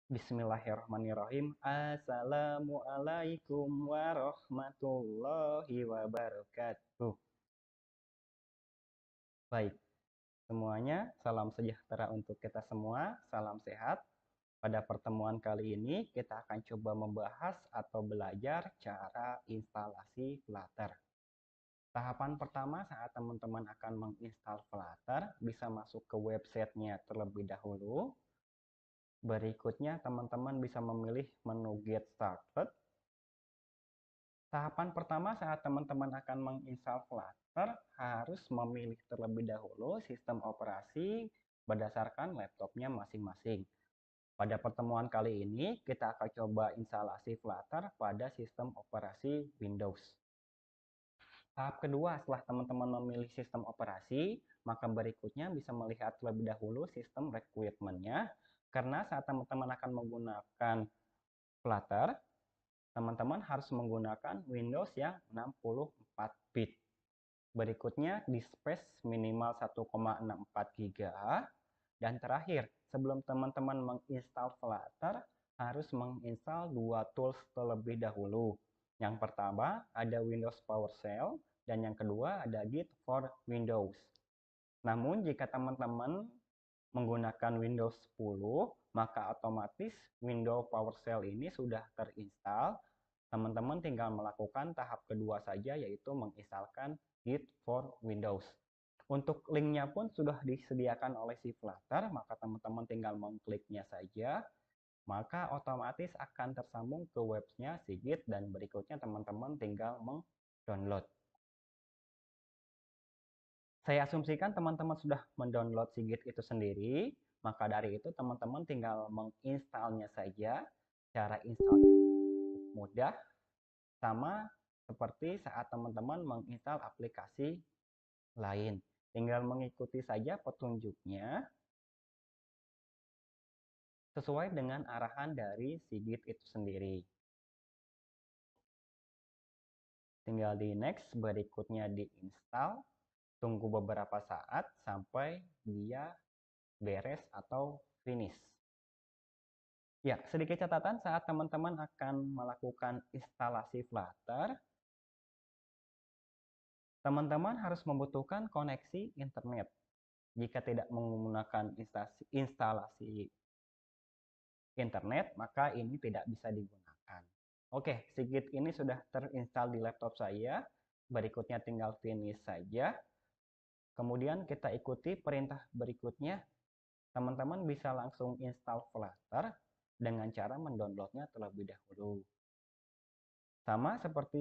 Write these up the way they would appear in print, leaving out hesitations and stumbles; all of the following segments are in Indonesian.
Bismillahirrahmanirrahim. Assalamualaikum warahmatullahi wabarakatuh. Baik, semuanya, salam sejahtera untuk kita semua, salam sehat. Pada pertemuan kali ini, kita akan coba membahas atau belajar cara instalasi Flutter. Tahapan pertama saat teman-teman akan menginstal Flutter, bisa masuk ke websitenya terlebih dahulu. Berikutnya, teman-teman bisa memilih menu Get Started. Tahapan pertama saat teman-teman akan menginstal Flutter, harus memilih terlebih dahulu sistem operasi berdasarkan laptopnya masing-masing. Pada pertemuan kali ini, kita akan coba instalasi Flutter pada sistem operasi Windows. Tahap kedua, setelah teman-teman memilih sistem operasi, maka berikutnya bisa melihat terlebih dahulu sistem requirement-nya, karena saat teman-teman akan menggunakan Flutter, teman-teman harus menggunakan Windows yang 64 bit. Berikutnya, di space minimal 1,64 GB. Dan terakhir, sebelum teman-teman menginstal Flutter, harus menginstal dua tools terlebih dahulu. Yang pertama, ada Windows PowerShell, dan yang kedua ada Git for Windows. Namun, jika teman-teman menggunakan Windows 10, maka otomatis Windows PowerShell ini sudah terinstall. Teman-teman tinggal melakukan tahap kedua saja, yaitu menginstalkan Git for Windows. Untuk linknya pun sudah disediakan oleh si Flutter, maka teman-teman tinggal mengkliknya saja, maka otomatis akan tersambung ke webnya si Git, dan berikutnya teman-teman tinggal meng-download. Saya asumsikan teman-teman sudah mendownload si Git itu sendiri, maka dari itu teman-teman tinggal menginstalnya saja. Cara installnya mudah, sama seperti saat teman-teman menginstal aplikasi lain. Tinggal mengikuti saja petunjuknya sesuai dengan arahan dari si Git itu sendiri. Tinggal di next, berikutnya di install. Tunggu beberapa saat sampai dia beres atau finish. Ya, sedikit catatan saat teman-teman akan melakukan instalasi Flutter, teman-teman harus membutuhkan koneksi internet. Jika tidak menggunakan instalasi internet, maka ini tidak bisa digunakan. Oke, si Git ini sudah terinstall di laptop saya. Berikutnya tinggal finish saja. Kemudian kita ikuti perintah berikutnya. Teman-teman bisa langsung install Flutter dengan cara mendownloadnya terlebih dahulu. Sama seperti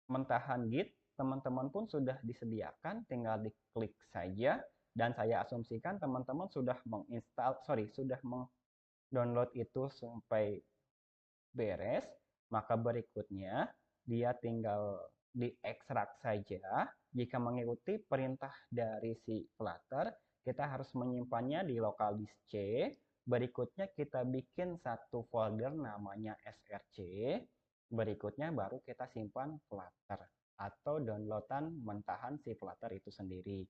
mentahan Git, teman-teman pun sudah disediakan, tinggal diklik saja. Dan saya asumsikan teman-teman sudah mendownload itu sampai beres. Maka berikutnya dia tinggal diekstrak saja. Jika mengikuti perintah dari si Flutter, kita harus menyimpannya di local disk C. Berikutnya kita bikin satu folder namanya src. Berikutnya baru kita simpan Flutter atau downloadan mentahan si Flutter itu sendiri.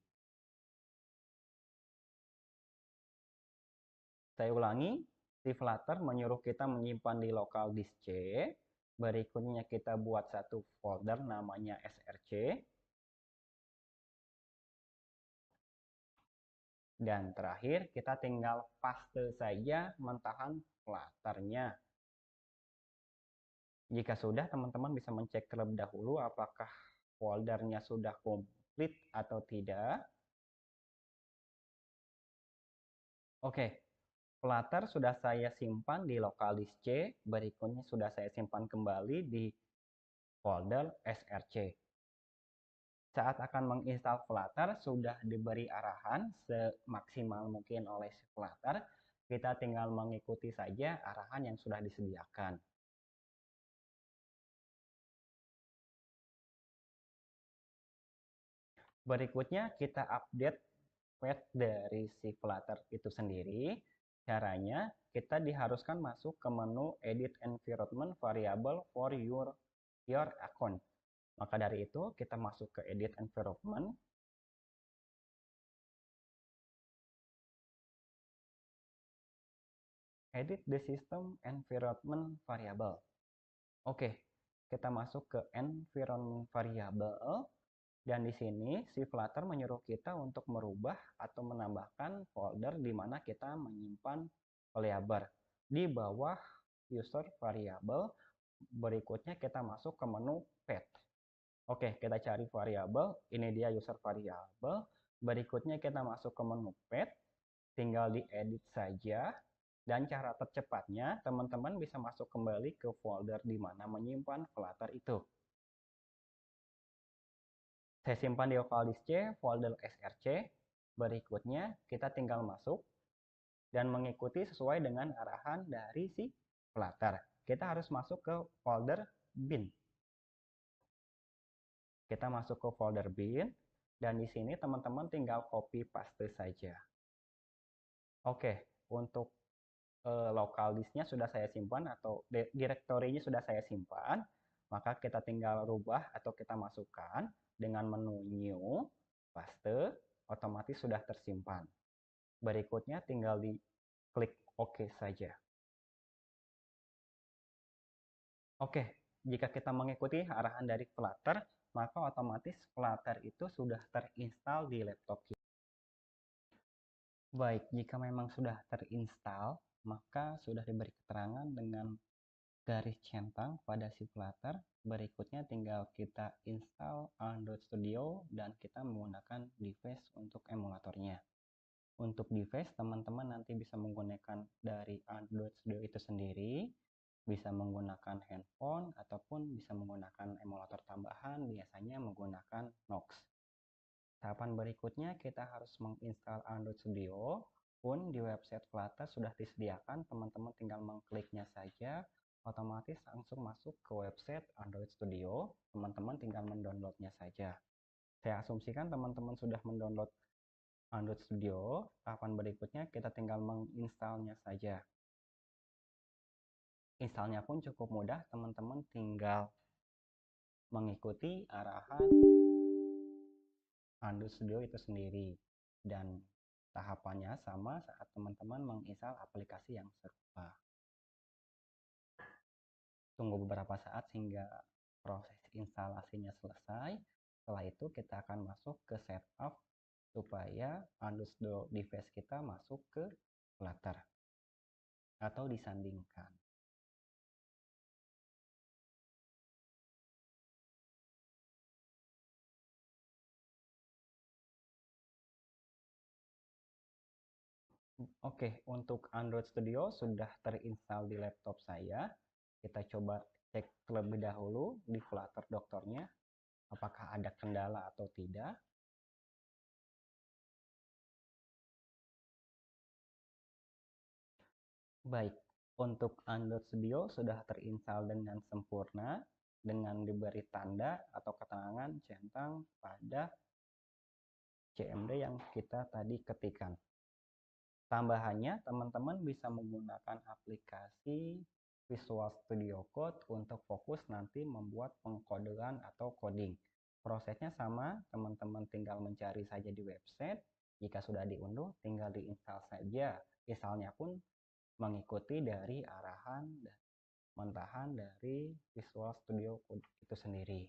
Saya ulangi, si Flutter menyuruh kita menyimpan di local disk C. Berikutnya kita buat satu folder namanya src. Dan terakhir kita tinggal paste saja mentahan Flutternya. Jika sudah, teman-teman bisa mencek terlebih dahulu apakah foldernya sudah komplit atau tidak. Oke, Flutter sudah saya simpan di local disk C. Berikutnya sudah saya simpan kembali di folder src. Saat akan menginstal Flutter, sudah diberi arahan semaksimal mungkin oleh Flutter. Kita tinggal mengikuti saja arahan yang sudah disediakan. Berikutnya kita update path dari si Flutter itu sendiri. Caranya kita diharuskan masuk ke menu Edit Environment Variable for your account. Maka dari itu kita masuk ke Edit Environment. Edit the system environment variable. Oke, kita masuk ke environment variable. Dan di sini si Flutter menyuruh kita untuk merubah atau menambahkan folder di mana kita menyimpan variabel. Di bawah user variable, berikutnya kita masuk ke menu path. Oke, kita cari variabel. Ini dia user variable. Berikutnya kita masuk ke menu path. Tinggal diedit saja. Dan cara tercepatnya, teman-teman bisa masuk kembali ke folder di mana menyimpan Flutter itu. Saya simpan di local disk C, folder src. Berikutnya, kita tinggal masuk dan mengikuti sesuai dengan arahan dari si Flutter. Kita harus masuk ke folder bin. Kita masuk ke folder bin, dan di sini teman-teman tinggal copy paste saja. Oke, untuk lokal disknya sudah saya simpan atau direktorinya sudah saya simpan, maka kita tinggal rubah atau kita masukkan dengan menu new, paste, otomatis sudah tersimpan. Berikutnya tinggal diklik OK saja. Oke, jika kita mengikuti arahan dari Flutter, maka otomatis Flutter itu sudah terinstall di laptop kita. Baik, jika memang sudah terinstall, maka sudah diberi keterangan dengan garis centang pada si Flutter. Berikutnya tinggal kita install Android Studio dan kita menggunakan device untuk emulatornya. Untuk device, teman-teman nanti bisa menggunakan dari Android Studio itu sendiri, bisa menggunakan handphone, ataupun bisa menggunakan emulator tambahan, biasanya menggunakan Nox. Tahapan berikutnya kita harus menginstal Android Studio, pun di website Flutter sudah disediakan, teman-teman tinggal mengkliknya saja, otomatis langsung masuk ke website Android Studio, teman-teman tinggal mendownloadnya saja. Saya asumsikan teman-teman sudah mendownload Android Studio, tahapan berikutnya kita tinggal menginstalnya saja. Installnya pun cukup mudah, teman-teman tinggal mengikuti arahan Android Studio itu sendiri, dan tahapannya sama saat teman-teman menginstal aplikasi yang serupa. Tunggu beberapa saat hingga proses instalasinya selesai. Setelah itu kita akan masuk ke setup supaya Android Studio device kita masuk ke Flutter atau disandingkan. Oke, untuk Android Studio sudah terinstall di laptop saya. Kita coba cek terlebih dahulu di Flutter Dokternya, apakah ada kendala atau tidak. Baik, untuk Android Studio sudah terinstall dengan sempurna, dengan diberi tanda atau keterangan centang pada CMD yang kita tadi ketikkan. Tambahannya, teman-teman bisa menggunakan aplikasi Visual Studio Code untuk fokus nanti membuat pengkodean atau coding. Prosesnya sama, teman-teman tinggal mencari saja di website. Jika sudah diunduh, tinggal diinstal saja. Installnya pun mengikuti dari arahan dan mentahan dari Visual Studio Code itu sendiri.